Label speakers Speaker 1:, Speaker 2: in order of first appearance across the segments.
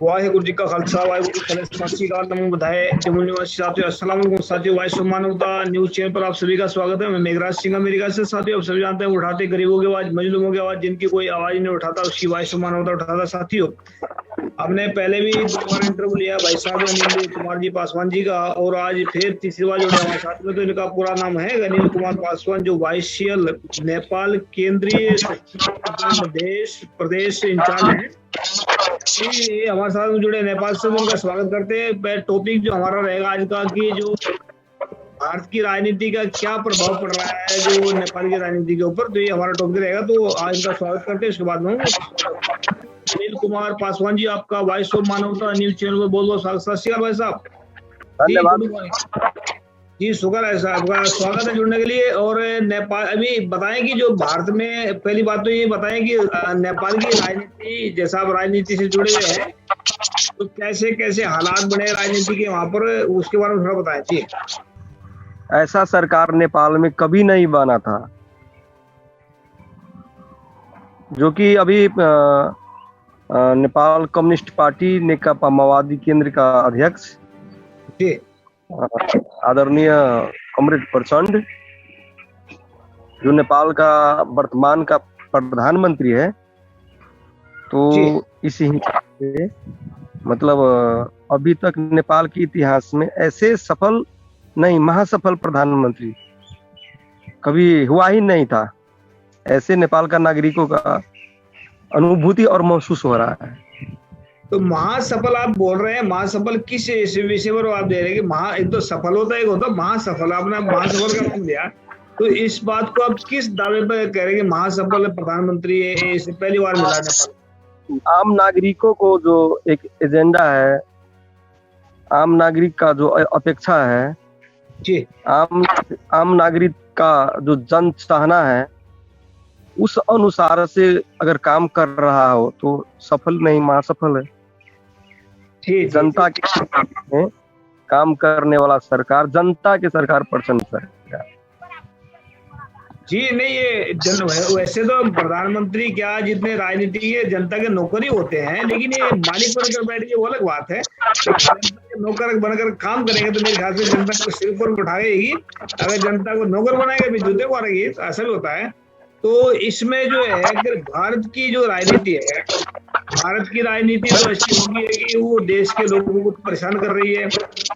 Speaker 1: वाहेगुरु जी का खालसा वाहेगुरु जी का सत श्री अकाल नमो बुधाए जमुन निवासी साथियों अस्सलाम वालेकुम साथियों। वाइस ऑफ मानवता न्यूज चैनल पर आप सभी का स्वागत है। मैं मेघराज सिंह अमेरिका से। साथियों आप सभी जानते हैं उठाते गरीबों की आवाज, मजलूमों की आवाज, जिनकी कोई आवाज नहीं उठाता उसकी वाइस ऑफ मानवता उठाता। साथियों हमने पहले भी 2 बार इंटरव्यू लिया भाई साहब अनिल कुमार जी पासवान जी का, और आज फिर तीसरी बार जुड़े हमारे साथ में। तो इनका पूरा नाम है अनिल कुमार पासवान, जो वाइसियल नेपाल केंद्रीय सचिव देश प्रदेश इंचार्ज है। ये हमारे साथ में जुड़े नेपाल से, तो उनका स्वागत करते हैं। टॉपिक जो हमारा रहेगा आज का कि जो भारत की राजनीति का क्या प्रभाव पड़ रहा है जो नेपाल की राजनीति के ऊपर, तो ये हमारा टॉपिक रहेगा। तो आज इनका स्वागत करते हैं। उसके बाद में अनिल कुमार पासवान जी, आपका वॉइस ऑफ मानवता न्यूज चैनल में बहुत बहुत स्वागत। सत श्री अकाल भाई साहब।
Speaker 2: धन्यवाद
Speaker 1: जी शुक्र है साहब, आपका स्वागत है जुड़ने के लिए। और नेपाल अभी बताएं कि जो भारत में, पहली बात तो ये बताएं कि नेपाल की राजनीति, जैसा आप राजनीति से जुड़े हुए हैं, तो कैसे कैसे हालात बने राजनीति के वहां पर, उसके बारे में थोड़ा बताएं जी।
Speaker 2: ऐसा सरकार नेपाल में कभी नहीं बना था, जो कि अभी नेपाल कम्युनिस्ट पार्टी नेकपा माओवादी केंद्र का अध्यक्ष
Speaker 1: जी
Speaker 2: आदरणीय कमरेड प्रचंड, जो नेपाल का वर्तमान का प्रधानमंत्री है, तो इसी से मतलब अभी तक नेपाल के इतिहास में ऐसे सफल नहीं, महासफल प्रधानमंत्री कभी हुआ ही नहीं था। ऐसे नेपाल का नागरिकों का अनुभूति और महसूस हो रहा है।
Speaker 1: तो महासफल आप बोल रहे हैं, महासफल किस विषय पर आप दे रहे हैं कि महा, एक तो सफल होता है, एक होता महासफल, आपने महासफल का नाम दिया, तो इस बात को आप किस दावे पर कह रहे हैं कि महासफल प्रधानमंत्री इसे पहली बार मिला नेपाल?
Speaker 2: आम नागरिकों को जो एक एजेंडा है, आम नागरिक का जो अपेक्षा है
Speaker 1: जी,
Speaker 2: आम नागरिक का जो जन चाहना है, उस अनुसार से अगर काम कर रहा हो तो सफल नहीं, महासफल है। जनता के काम करने वाला सरकार, जनता की सरकार, प्रचंड सरकार।
Speaker 1: जी नहीं, ये वैसे तो प्रधानमंत्री क्या, जितने राजनीति के जनता के नौकर ही होते हैं, लेकिन ये मालिक बनकर बैठ के वो अलग बात है। जनता के नौकर बनकर काम करेंगे तो मेरे ख्याल से जनता को सिर पर उठाएगी, अगर जनता को नौकर बनाएगा भी जूते मारेगी, ऐसा भी होता है। तो इसमें जो है अगर भारत की जो राजनीति है, भारत की राजनीति तो ऐसी होगी है कि वो देश के लोगों को परेशान कर रही है,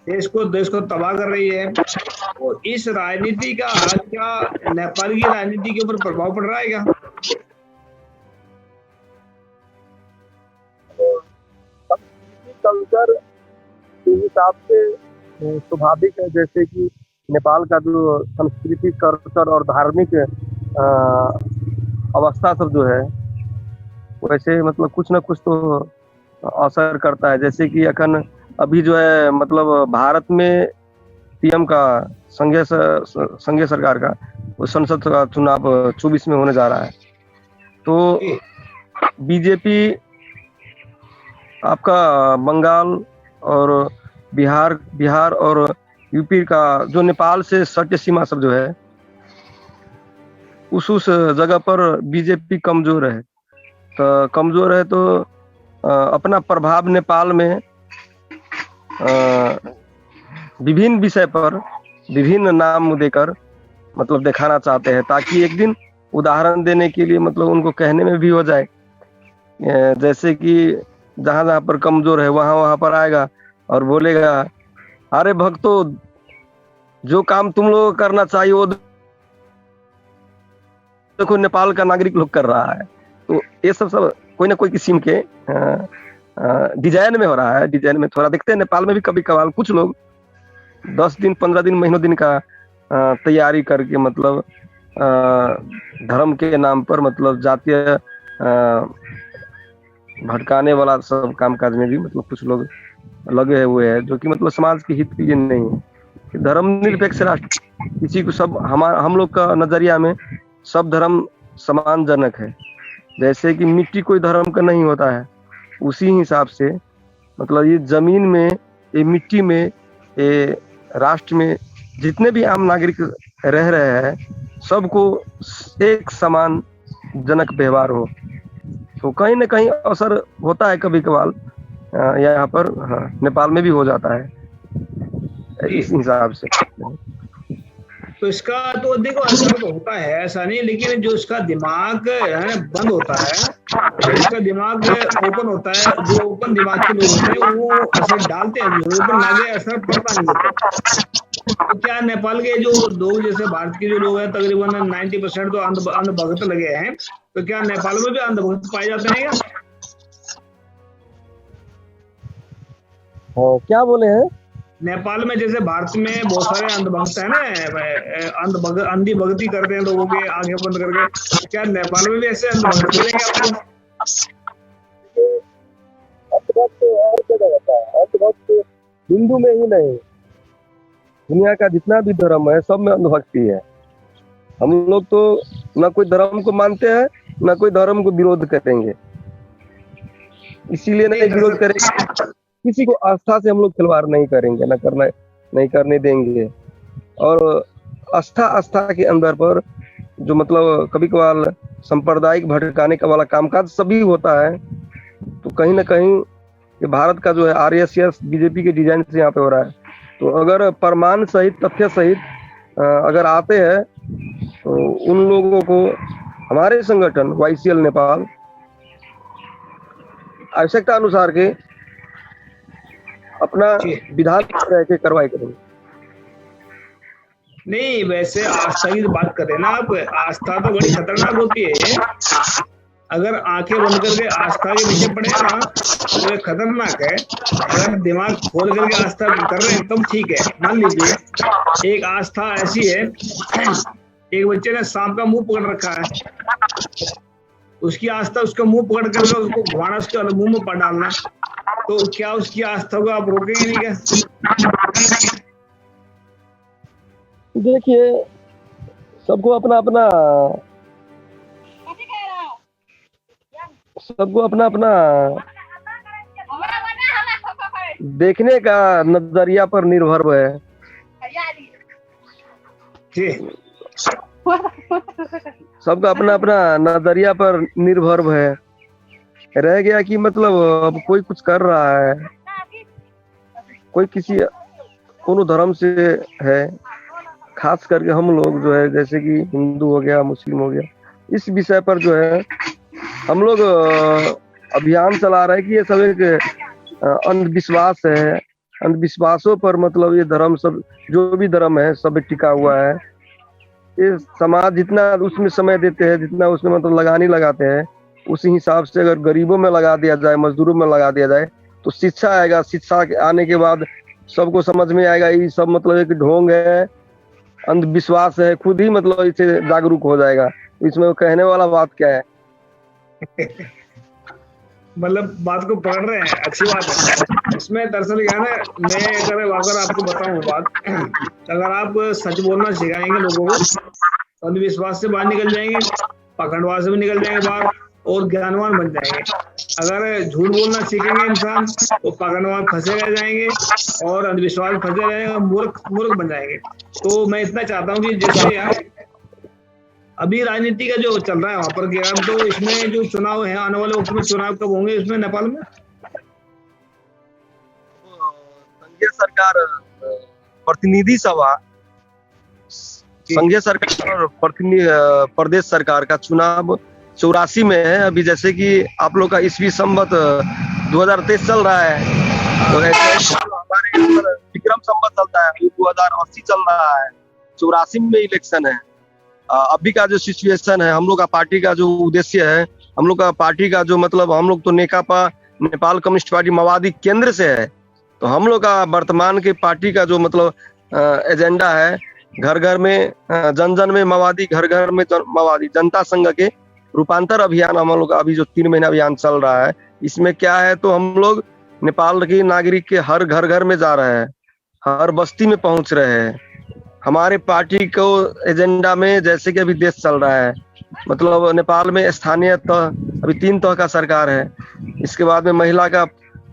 Speaker 1: देश को तबाह कर रही है। तो इस राजनीति का क्या नेपाल की राजनीति के ऊपर प्रभाव पड़ रहा है क्या?
Speaker 2: कल्चर के हिसाब से स्वाभाविक है, जैसे कि नेपाल का जो संस्कृति, कल्चर और धार्मिक अवस्था सब जो है, वैसे मतलब कुछ ना कुछ तो असर करता है। जैसे कि अभी जो है मतलब भारत में पीएम का संघीय सरकार का वो संसद का चुनाव 24 में होने जा रहा है। तो बीजेपी आपका बंगाल और बिहार और यूपी का जो नेपाल से सटे सीमा सब जो है, उस जगह पर बीजेपी कमजोर है। तो अपना प्रभाव नेपाल में विभिन्न विषय पर विभिन्न नाम देकर मतलब दिखाना चाहते हैं, ताकि एक दिन उदाहरण देने के लिए मतलब उनको कहने में भी हो जाए। जैसे कि जहां पर कमजोर है वहां पर आएगा और बोलेगा, अरे भक्तों, जो काम तुम लोग करना चाहिए वो देखो नेपाल का नागरिक लोग कर रहा है। तो ये सब कोई ना कोई किस्म के डिजाइन में हो रहा है। डिजाइन में थोड़ा देखते हैं नेपाल में भी कभी कभार कुछ लोग 10 दिन, 15 दिन, महीनों दिन का तैयारी करके मतलब धर्म के नाम पर मतलब जातीय भटकाने वाला सब कामकाज में भी मतलब कुछ लोग लगे हुए हैं, जो कि मतलब समाज के हित के लिए नहीं है। धर्मनिरपेक्ष राष्ट्र किसी को सब हम लोग का नजरिया में सब धर्म सम्मानजनक है। जैसे कि मिट्टी कोई धर्म का नहीं होता है, उसी हिसाब से मतलब ये जमीन में, ये मिट्टी में, ये राष्ट्र में जितने भी आम नागरिक रह रहे हैं, सबको एक समान जनक व्यवहार हो। तो कहीं ना कहीं असर होता है कभी कभार, यहाँ पर हाँ नेपाल में भी हो जाता है इस हिसाब से।
Speaker 1: तो इसका तो देखो असर तो होता है, ऐसा नहीं, लेकिन जो इसका दिमाग है ना बंद होता है, इसका दिमाग ओपन होता है, जो ओपन दिमाग के लोग होते हैं वो असर डालते हैं, जो ओपन ना गए असर पड़ता नहीं है। तो क्या नेपाल के जो लोग, जैसे भारत के जो लोग हैं तकरीबन 90% तो अंधभक्त लगे हैं, तो क्या नेपाल में भी अंधभक्त पाए जाते हैं क्या?
Speaker 2: क्या बोले हैं?
Speaker 1: नेपाल में जैसे भारत में बहुत सारे अंधभक्त है ना, अंधी भक्ति करते हैं लोगों के आंखें बंद करके, क्या नेपाल में भी ऐसे अंधभक्त मिलेंगे आपको?
Speaker 2: अंधभक्त हर जगह होता है, अंधभक्त हिंदू में ही नहीं, दुनिया का जितना भी धर्म है सब में अंधभक्ति है। हम लोग तो ना कोई धर्म को मानते हैं ना कोई धर्म को विरोध करेंगे, इसीलिए नहीं विरोध करेंगे, किसी को आस्था से हम लोग खिलवाड़ नहीं करेंगे, नहीं करने देंगे। और आस्था के अंदर पर जो मतलब कभी कभार सांप्रदायिक भटकाने का वाला कामकाज सभी होता है, तो कहीं ना कहीं ये भारत का जो है आरएसएस बीजेपी के डिजाइन से यहाँ पे हो रहा है। तो अगर प्रमाण सहित तथ्य सहित अगर आते हैं तो उन लोगों को हमारे संगठन वाईसीएल नेपाल आवश्यकता अनुसार के अपना विधान रह के कार्रवाई करेंगे।
Speaker 1: नहीं, वैसे आस्था की बात करें ना आप, आस्था तो बड़ी खतरनाक होती है। अगर आंखें बंद करके आस्था के पीछे पड़े ना तो ये खतरनाक है। अगर दिमाग खोल करके आस्था कर रहे हैं तब ठीक है। मान लीजिए एक आस्था ऐसी है, एक बच्चे ने सांप का मुंह पकड़ रखा है, उसकी आस्था उसका मुंह पकड़ कर उसको घुमाना, उसके मुंह में पड़ डालना, तो क्या उसकी आस्था को आप रोकेंगे नहीं क्या?
Speaker 2: देखिए सबको अपना अपना देखने का नजरिया पर निर्भर है। सबका अपना नजरिया पर निर्भर है। रह गया कि मतलब अब कोई कुछ कर रहा है, कोई किसी कोनो धर्म से है, खास करके हम लोग जो है जैसे कि हिंदू हो गया, मुस्लिम हो गया, इस विषय पर जो है हम लोग अभियान चला रहे हैं कि ये सब एक अंधविश्वास है। अंधविश्वासों पर मतलब ये धर्म सब जो भी धर्म है सब टिका हुआ है। ये समाज जितना उसमें समय देते हैं, जितना उसमें मतलब लगाते हैं, उसी हिसाब से अगर गरीबों में लगा दिया जाए, मजदूरों में लगा दिया जाए तो शिक्षा आएगा। शिक्षा आने के बाद सबको समझ में आएगा ये सब मतलब एक ढोंग है, अंधविश्वास है, खुद ही मतलब इसे जागरूक हो जाएगा। इसमें कहने वाला बात क्या है?
Speaker 1: मतलब बात को पकड़ रहे हैं, अच्छी बात है। इसमें दरअसल क्या है ना, मैं अगर आपको बताऊं बात, अगर आप सच बोलना सिखाएंगे लोगों को, अंधविश्वास से बाहर निकल जाएंगे, पाखंडवाद से भी निकल जाएंगे बाहर और ज्ञानवान बन जाएंगे। अगर झूठ बोलना सीखेंगे इंसान तो पाखंडवाद फंसे रह जाएंगे और अंधविश्वास फंसे रहेंगे, मूर्ख बन जाएंगे। तो मैं इतना चाहता हूँ कि जैसे यार अभी राजनीति का जो चल रहा है वहां पर क्या, तो इसमें जो चुनाव है आने वाले वक्त में, चुनाव कब होंगे इसमें नेपाल में?
Speaker 2: संघीय सरकार प्रतिनिधि सभा, संघीय सरकार और प्रदेश सरकार का चुनाव 84 में है। अभी जैसे कि आप लोग का ईस्वी संवत 2023 चल रहा है, तो ऐसे हमारे विक्रम संवत चलता है, 2080 चल रहा है, 84 में इलेक्शन है। अभी का जो सिचुएशन है, हम लोग का पार्टी का जो उद्देश्य है, हम लोग का पार्टी का जो मतलब, हम लोग तो नेकपा नेपाल कम्युनिस्ट पार्टी माओवादी केंद्र से है, तो हम लोग का वर्तमान के पार्टी का जो मतलब एजेंडा है, घर घर में जन जन में माओवादी, घर घर में माओवादी, जनता संघ के रूपांतर अभियान हम लोग अभी जो 3 महीना अभियान चल रहा है, इसमें क्या है तो हम लोग नेपाल के नागरिक के हर घर में जा रहे हैं, हर बस्ती में पहुंच रहे हैं। हमारे पार्टी को एजेंडा में जैसे कि अभी देश चल रहा है, मतलब नेपाल में स्थानीय तह अभी 3 तह का सरकार है, इसके बाद में महिला का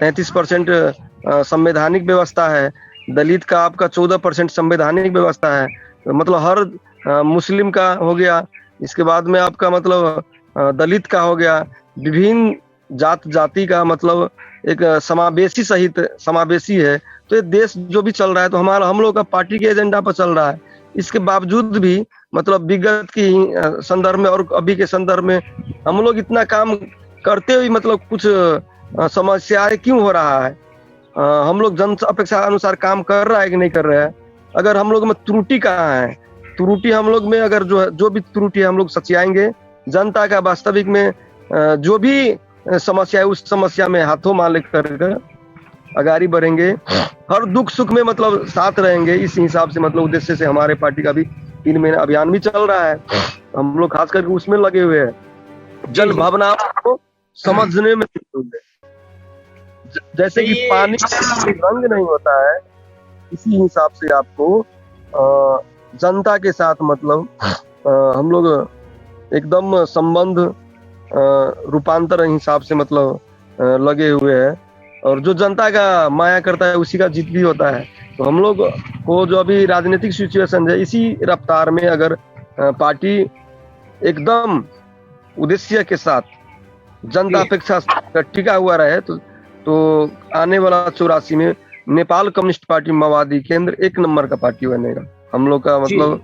Speaker 2: 33% संवैधानिक व्यवस्था है, दलित का आपका 14% संवैधानिक व्यवस्था है, मतलब हर मुस्लिम का हो गया, इसके बाद में आपका मतलब दलित का हो गया, विभिन्न जाति का मतलब एक समावेशी है। तो ये देश जो भी चल रहा है तो हम लोग का पार्टी के एजेंडा पर चल रहा है। इसके बावजूद भी मतलब विगत की संदर्भ में और अभी के संदर्भ में हम लोग इतना काम करते हुए मतलब कुछ समस्याएं क्यों हो रहा है? हम लोग जन अपेक्षा अनुसार काम कर रहा है कि नहीं कर रहा है? अगर हम लोग में त्रुटि कहाँ है, त्रुटि हम लोग में अगर जो भी त्रुटि है हम लोग सचियाएंगे, जनता का वास्तविक में जो भी समस्या है उस समस्या में हाथों मार लेकर आगाड़ी बढ़ेंगे, हर दुख सुख में मतलब साथ रहेंगे। इस हिसाब से मतलब उद्देश्य से हमारे पार्टी का भी 3 महीना अभियान भी चल रहा है। हम लोग खास करके उसमें लगे हुए हैं, जन भावनाओं को समझने में। जैसे कि पानी रंग नहीं होता है, इसी हिसाब से आपको जनता के साथ मतलब हम लोग एकदम संबंध रूपांतर हिसाब से मतलब लगे हुए हैं। और जो जनता का माया करता है उसी का जीत भी होता है। तो हम लोग को जो अभी राजनीतिक सिचुएशन है, इसी रफ्तार में अगर पार्टी एकदम उद्देश्य के साथ जनता अपेक्षा टिका हुआ रहे तो आने वाला 84 में नेपाल कम्युनिस्ट पार्टी माओवादी केंद्र 1 नंबर का पार्टी बनेगा। हम लोग का मतलब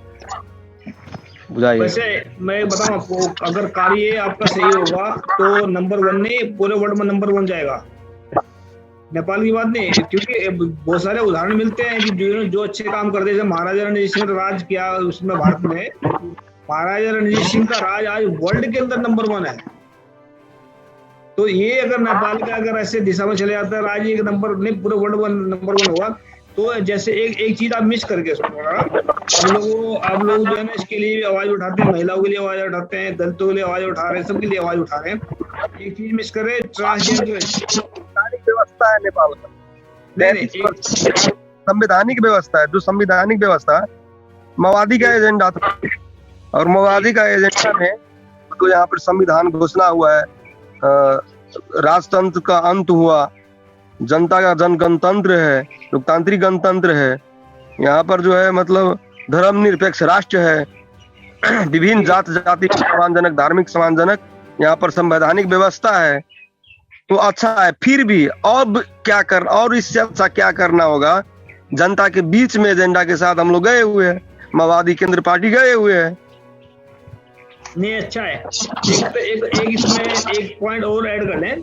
Speaker 2: बुझाइए।
Speaker 1: वैसे मैं बताऊं आपको, अगर कार्य आपका सही होगा तो नंबर 1 नहीं पूरे वर्ल्ड में नंबर 1 जाएगा। नेपाल की बात नहीं, क्योंकि बहुत सारे उदाहरण मिलते हैं कि जो अच्छे काम करते हैं। महाराजा रणजीत सिंह ने राज किया उसमें भारत में, महाराजा रणजीत सिंह का राज आज वर्ल्ड के अंदर नंबर 1 है। तो ये अगर नेपाल का अगर ऐसे दिशा में चले जाता है राज, एक नंबर नहीं पूरे वर्ल्ड नंबर 1 होगा। तो जैसे एक चीज आप मिस करके सुनो, आप लोग जो है ना इसके लिए भी आवाज उठाते हैं, महिलाओं के लिए आवाज उठाते हैं, दलितों के लिए आवाज उठा रहे हैं, सबके लिए आवाज उठा रहे हैं। एक चीज मिस कर रहे हैं, ट्रांसजेंडर
Speaker 2: व्यवस्था है नेपाल का, संवैधानिक व्यवस्था है। जो संवैधानिक व्यवस्था माओवादी का एजेंडा था, और माओवादी का एजेंडा में तो यहाँ पर संविधान घोषणा हुआ है, राजतंत्र का अंत हुआ, जनता का जन गणतंत्र है, लोकतांत्रिक गणतंत्र है। यहाँ पर जो है मतलब धर्मनिरपेक्ष राष्ट्र है, विभिन्न जाति सम्मानजनक, धार्मिक सम्मानजनक यहाँ पर संवैधानिक व्यवस्था है। तो अच्छा है, फिर भी अब क्या कर, और इससे अच्छा क्या करना होगा? जनता के बीच में एजेंडा के साथ हम लोग गए हुए हैं, माओवादी केंद्र पार्टी गए हुए हैं।
Speaker 1: नहीं अच्छा है। एक इसमें एक पॉइंट और ऐड कर लें,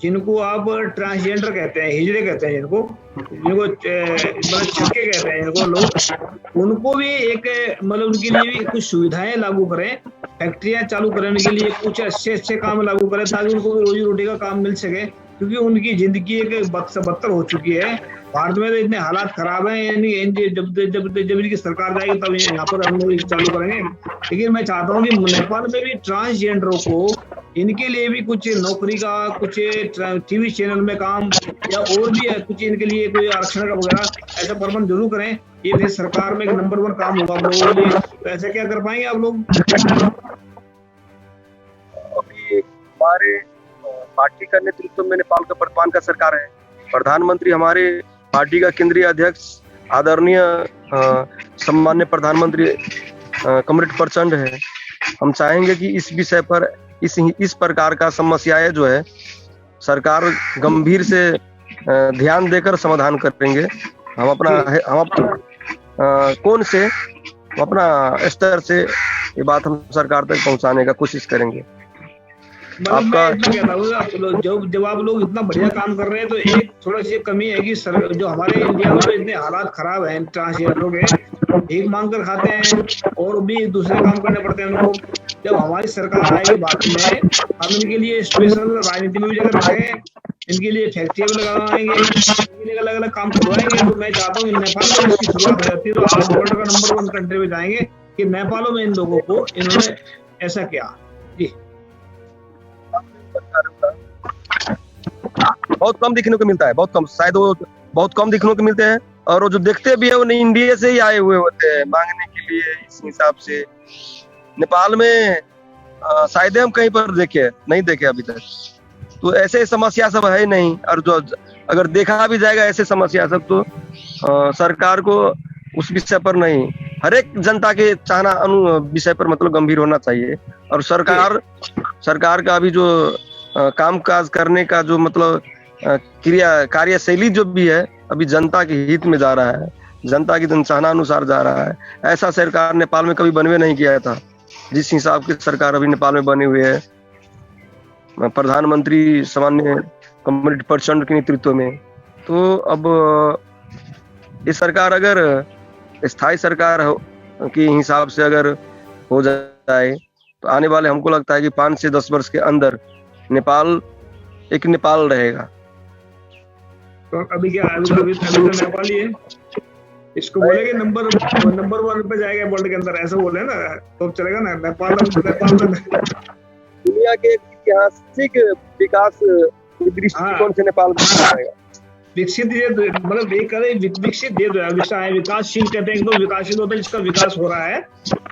Speaker 1: जिनको आप ट्रांसजेंडर कहते हैं, हिजड़े कहते हैं, जिनको छक्के कहते हैं इनको लोग, उनको भी एक मतलब उनके लिए भी कुछ सुविधाएं लागू करें, फैक्ट्रियां चालू करें, उनके लिए कुछ अच्छे काम लागू करें ताकि उनको भी रोजी रोटी का काम मिल सके। क्योंकि उनकी जिंदगी एक बदतर हो चुकी है। भारत में तो इतने हालात खराब हैं, जब इनकी सरकार जाएगी तब यहाँ पर हम लोग चालू करेंगे। लेकिन मैं चाहता हूँ कि नेपाल में भी ट्रांसजेंडरों को, इनके लिए भी कुछ नौकरी का, कुछ टीवी चैनल में काम, या और भी है कुछ इनके लिए कोई आरक्षण का वगैरह ऐसा प्रबंध जरूर करें। ये सरकार में एक नंबर 1 काम होगा आप लोगों के लिए। तो ऐसा क्या कर पाएंगे आप लोग?
Speaker 2: अभी हमारे पार्टी का नेतृत्व में नेपाल का वर्तमान का सरकार है, प्रधानमंत्री हमारे पार्टी का केंद्रीय अध्यक्ष आदरणीय सम्मान्य प्रधानमंत्री कमरेड प्रचंड है। हम चाहेंगे कि इस विषय पर इस प्रकार का समस्याएं जो है सरकार गंभीर से ध्यान देकर समाधान करेंगे। हम अपना कौन से अपना स्तर से ये बात हम सरकार तक पहुंचाने का कोशिश करेंगे।
Speaker 1: आपका जब आप लोग इतना बढ़िया काम कर रहे हैं तो एक थोड़ा सी कमी है कि जो हमारे इंडिया में इतने हालात खराब हैं ट्रांसजेंडरों के, एक मांग कर खाते हैं और भी दूसरे काम करने पड़ते हैं उनको। जब हमारी सरकार आएगी भारत में, हम इनके लिए स्पेशल राजनीति में भी जगह रखेंगे, इनके लिए फैक्ट्रियां भी लगाएंगे, इनके लिए अलग अलग काम करवाएंगे। तो मैं चाहता हूँ नेपाल में इसकी शुरुआत हो जाती है तो आज वर्ल्ड का नंबर 1 कंट्री में जाएंगे कि नेपालों में इन लोगों को इन्होंने ऐसा किया। जी
Speaker 2: बहुत कम देखने को मिलता है, बहुत कम, शायद वो बहुत कम देखने को मिलते हैं। और वो जो देखते भी है वो इंडिया से ही आए हुए होते हैं मांगने के लिए। इस हिसाब से नेपाल में शायद हम कहीं पर नहीं देखे अभी तक। तो ऐसे समस्या सब है नहीं, और जो अगर देखा भी जाएगा ऐसे समस्या सब तो सरकार को उस विषय पर नहीं, हर एक जनता के चाहना विषय पर मतलब गंभीर होना चाहिए। और सरकार का भी जो कामकाज करने का जो मतलब कार्यशैली जो भी है अभी जनता के हित में जा रहा है, जनता की जनचाहना अनुसार जा रहा है। ऐसा सरकार नेपाल में कभी बनवे नहीं किया था जिस हिसाब की सरकार अभी नेपाल में बनी हुई है प्रधानमंत्री सामान्य कमरेड प्रचंड के नेतृत्व में। तो अब ये सरकार अगर स्थायी सरकार के हिसाब से अगर हो जाए तो आने वाले हमको लगता है कि 5 से 10 वर्ष के अंदर नेपाल एक नेपाल रहेगा।
Speaker 1: तो अभी क्या अभी तो नेपाल ही है, इसको बोलेंगे नंबर 1 पे जाएगा वर्ल्ड के अंदर, ऐसा बोले ना तो चलेगा ना। नेपाल
Speaker 2: दुनिया के ऐतिहासिक विकास दृष्टिकोण से नेपाल
Speaker 1: विकसित मतलब विकसित विकासशील कहते हैं, तो विकासशील होता है जिसका विकास हो रहा है,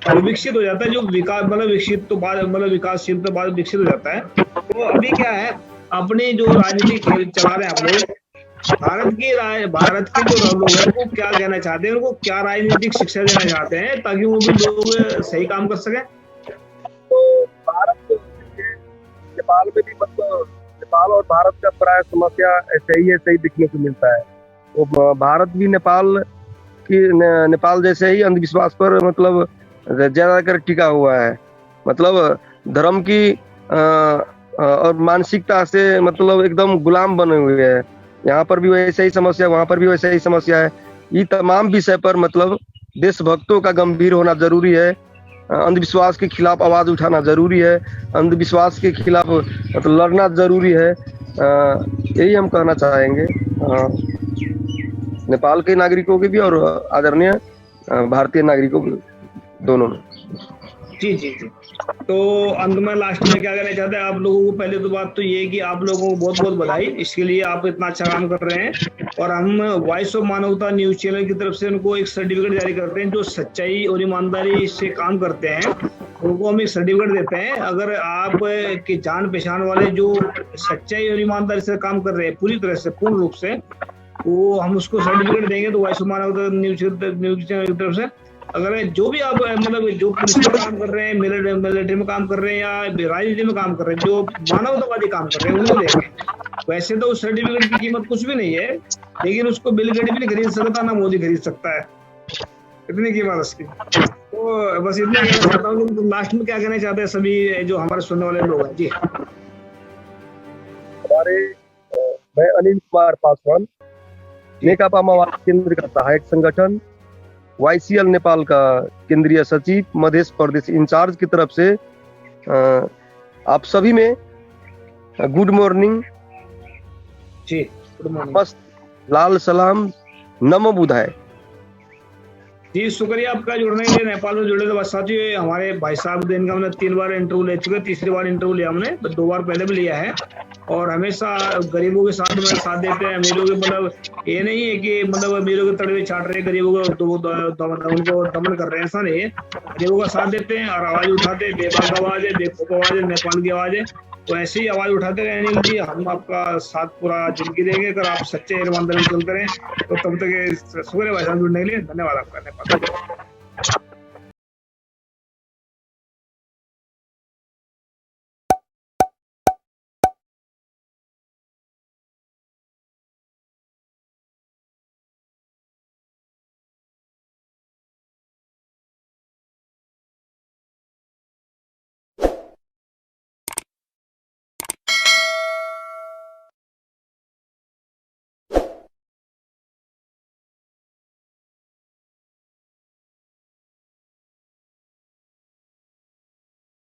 Speaker 1: और विकसित हो जाता है जो विकास मतलब विकसित तो बाद मतलब विकासशील तो बाद विकसित हो जाता है। तो अभी क्या है, अपने जो राजनीतिक खेल चला रहे हैं आप लोग, भारत के जो लोग हैं वो क्या कहना चाहते हैं, उनको क्या राजनीतिक शिक्षा देना चाहते हैं ताकि वो भी लोग सही काम कर सके।
Speaker 2: तो भारत नेपाल में भी मतलब नेपाल और भारत का प्राय समस्या ऐसे ही दिखने को मिलता है। तो भारत भी नेपाल जैसे ही अंधविश्वास पर मतलब ज्यादातर टिका हुआ है, मतलब धर्म की और मानसिकता से मतलब एकदम गुलाम बने हुए हैं। यहाँ पर भी वैसे ही समस्या, वहां पर भी वैसे ही समस्या है। ये तमाम विषय पर मतलब देशभक्तों का गंभीर होना जरूरी है, अंधविश्वास के खिलाफ आवाज उठाना जरूरी है, अंधविश्वास के खिलाफ मतलब लड़ना जरूरी है। यही हम कहना चाहेंगे नेपाल के नागरिकों के भी और आदरणीय भारतीय नागरिकों के दोनों में।
Speaker 1: जी जी जी। तो अंत में लास्ट में क्या कहना चाहते हैं आप लोगों को? पहले तो बात तो ये है कि आप लोगों को बहुत बहुत बधाई, इसके लिए आप इतना अच्छा काम कर रहे हैं। और हम वॉइस ऑफ मानवता न्यूज चैनल की तरफ से उनको एक सर्टिफिकेट जारी करते हैं, जो सच्चाई और ईमानदारी से काम करते हैं उनको हम एक सर्टिफिकेट देते हैं। अगर आप के जान पहचान वाले जो सच्चाई और ईमानदारी से काम कर रहे हैं पूरी तरह से पूर्ण रूप से, वो हम उसको सर्टिफिकेट देंगे। तो वॉइस ऑफ मानवता न्यूज चैनल की तरफ से अगर जो भी आप मतलब जो पुलिस में काम कर रहे हैं, मिलिट्री में काम कर रहे हैं या राजनीति में काम कर रहे हैं, जो मानवतावादी काम कर रहे हैं उनको देंगे। वैसे तो उस सर्टिफिकेट की कीमत कुछ भी नहीं है, लेकिन उसको बिल गेट्स भी नहीं खरीद सकता, ना मोदी खरीद सकता है, इतनी कीमत उसकी। तो बस इतना कहना चाहता हूँ। तो लास्ट में क्या कहना चाहते हैं सभी जो हमारे सुनने वाले लोग हैं? जी
Speaker 2: मैं अनिल कुमार पासवान, नेकपा माओवादी केंद्र का सहायक संगठन YCL नेपाल का केंद्रीय सचिव मध्य प्रदेश इंचार्ज की तरफ से आप सभी में गुड मॉर्निंग
Speaker 1: जी, गुड मॉर्निंग,
Speaker 2: बस लाल सलाम, नमो बुधाय।
Speaker 1: जी शुक्रिया आपका जुड़ने के लिए, नेपाल में जुड़े। तो बस साथी हमारे भाई साहब दिन का हमने 3 बार इंटरव्यू ले चुके, तीसरी बार इंटरव्यू लिया हमने, 2 बार पहले भी लिया है। और हमेशा गरीबों के साथ में साथ देते हैं। अमीरों के मतलब ये नहीं है कि मतलब अमीरों के तड़वे छाट रहे, गरीबों को उनको दमन कर रहे हैं, ऐसा नहीं है। गरीबों का साथ देते हैं और आवाज उठाते हैं। बेबाक आवाज है, बेखौफ आवाज है, नेपाल की आवाज है। तो ऐसे ही आवाज उठाते रहे अनिल जी, हम आपका साथ पूरा जिंदगी देंगे अगर आप सच्चे ईमानदारी चलते रहे। तो तब तक शुक्रिया भाई साहब जुड़ने के लिए, धन्यवाद आपका। नेपाल।